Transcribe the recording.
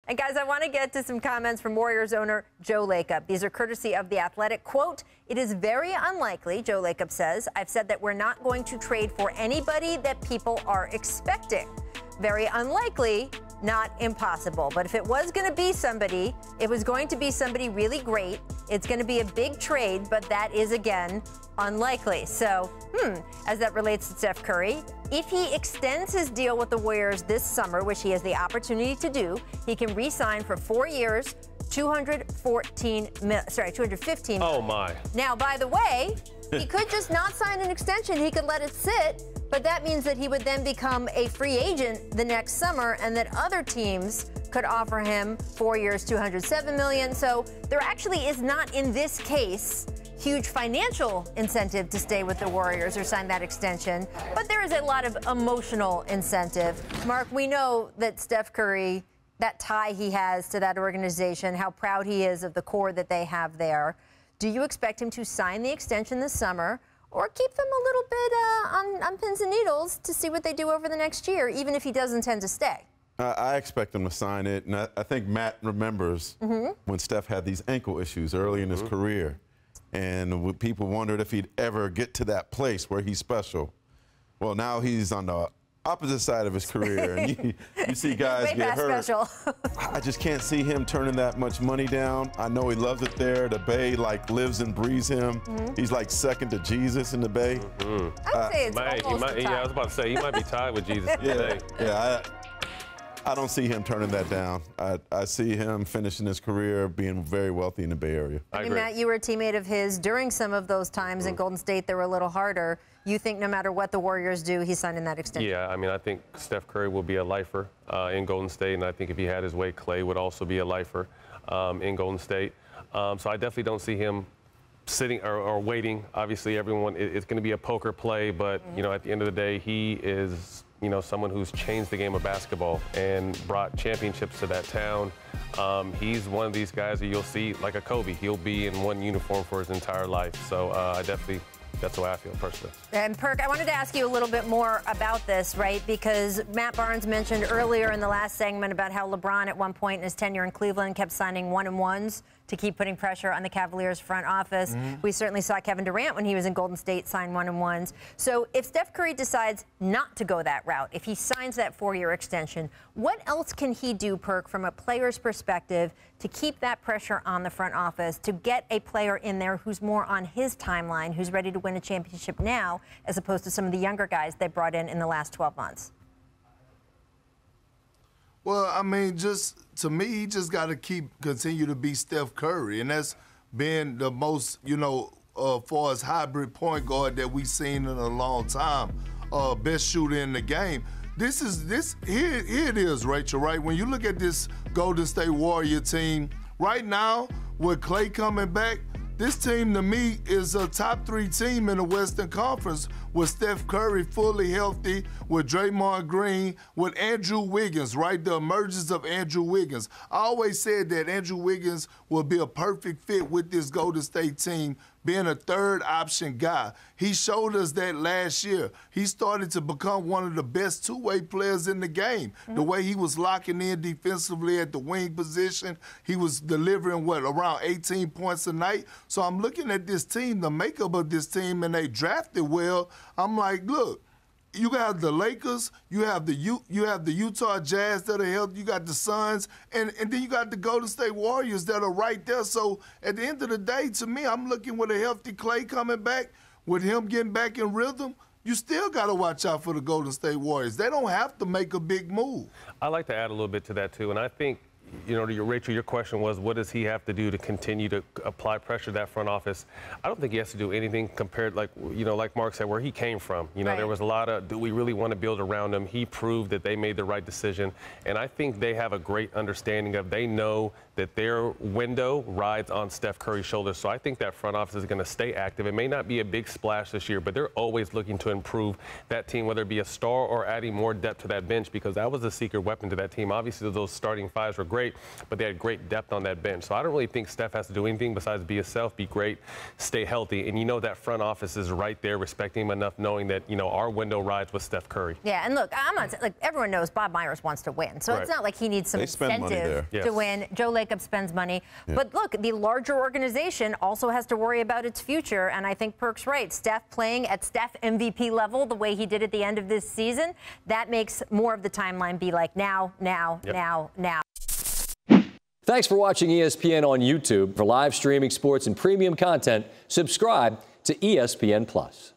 And guys, I want to get to some comments from Warriors owner Joe Lacob. These are courtesy of The Athletic. Quote, "It is very unlikely," Joe Lacob says, "I've said that we're not going to trade for anybody that people are expecting. Very unlikely, not impossible. But if it was going to be somebody, it was going to be somebody really great. It's going to be a big trade, but that is, again, unlikely." So, as that relates to Steph Curry, if he extends his deal with the Warriors this summer, which he has the opportunity to do, he can re-sign for 4 years, $215 million. Oh, my. Now, by the way, he could just not sign an extension. He could let it sit, but that means that he would then become a free agent the next summer, and that other teams could offer him 4 years, $207 million. So there actually is not, in this case, huge financial incentive to stay with the Warriors or sign that extension, but there is a lot of emotional incentive. Mark, we know that Steph Curry, that tie he has to that organization, how proud he is of the core that they have there. Do you expect him to sign the extension this summer, or keep them a little bit on pins and needles to see what they do over the next year, even if he does intend to stay? I expect him to sign it, and I think Matt remembers when Steph had these ankle issues early in his career, and people wondered if he'd ever get to that place where he's special. Well, now he's on the opposite side of his career, and you see guys get hurt. Special. I just can't see him turning that much money down. I know he loves it there. The Bay lives and breathes him. He's like second to Jesus in the Bay. I would say it's almost yeah, I was about to say, he might be tied with Jesus in the Bay. Yeah, I don't see him turning that down. I see him finishing his career being very wealthy in the Bay Area. I mean, Matt, you were a teammate of his during some of those times in Golden State. They were a little harder. You think no matter what the Warriors do, he's signing that extension? Yeah, I mean, I think Steph Curry will be a lifer in Golden State, and I think if he had his way, Klay would also be a lifer in Golden State. So I definitely don't see him sitting or waiting. Obviously, it's going to be a poker play, but, you know, at the end of the day, he is, you know, someone who's changed the game of basketball and brought championships to that town. He's one of these guys that you'll see, like a Kobe. He'll be in one uniform for his entire life. So that's the way I feel personally. And Perk, I wanted to ask you a little bit more about this, right? Because Matt Barnes mentioned earlier in the last segment about how LeBron at one point in his tenure in Cleveland kept signing 1-and-1s to keep putting pressure on the Cavaliers front office. We certainly saw Kevin Durant when he was in Golden State sign 1-and-1s. So if Steph Curry decides not to go that route, if he signs that 4-year extension, what else can he do, Perk, from a player's perspective to keep that pressure on the front office, to get a player in there who's more on his timeline, who's ready to win a championship now, as opposed to some of the younger guys they brought in the last 12 months? Well, I mean, to me, he just got to continue to be Steph Curry, and that's been the most, far as hybrid point guard that we've seen in a long time, best shooter in the game. Here it is, Rachel, right? When you look at this Golden State Warrior team, right now, with Klay coming back, this team, to me, is a top 3 team in the Western Conference with Steph Curry fully healthy, with Draymond Green, with Andrew Wiggins, right? The emergence of Andrew Wiggins. I always said that Andrew Wiggins will be a perfect fit with this Golden State team, being a third option guy. He showed us that last year. He started to become one of the best two-way players in the game. The way he was locking in defensively at the wing position, he was delivering, around 18 points a night. So I'm looking at this team, the makeup of this team, and they drafted well. I'm like, look, you got the Lakers, you have the Utah Jazz that are healthy, you got the Suns, and then you got the Golden State Warriors that are right there. So at the end of the day, to me, I'm looking with a healthy Klay coming back, with him getting back in rhythm. You still got to watch out for the Golden State Warriors. They don't have to make a big move. I like to add a little bit to that, too, and I think, Rachel, your question was, what does he have to do to continue to apply pressure to that front office? I don't think he has to do anything compared, like Mark said, where he came from. Right. There was a lot of, do we really want to build around him? He proved that they made the right decision, and I think they have a great understanding of, they know that their window rides on Steph Curry's shoulders. So I think that front office is going to stay active. It may not be a big splash this year, but they're always looking to improve that team, whether it be a star or adding more depth to that bench, because that was the secret weapon to that team. Obviously, those starting fives were great. great, but they had great depth on that bench. So I don't really think Steph has to do anything besides be himself, be great, stay healthy. And you know that front office is right there, respecting him enough, knowing that, you know, our window rides with Steph Curry. Yeah, and look, I'm not like everyone knows Bob Myers wants to win, so it's not like he needs some incentive to win. Joe Lacob spends money, but look, the larger organization also has to worry about its future, and I think Perk's right. Steph playing at Steph MVP level the way he did at the end of this season, that makes more of the timeline be like now. Thanks for watching ESPN on YouTube. For live streaming sports and premium content, subscribe to ESPN+.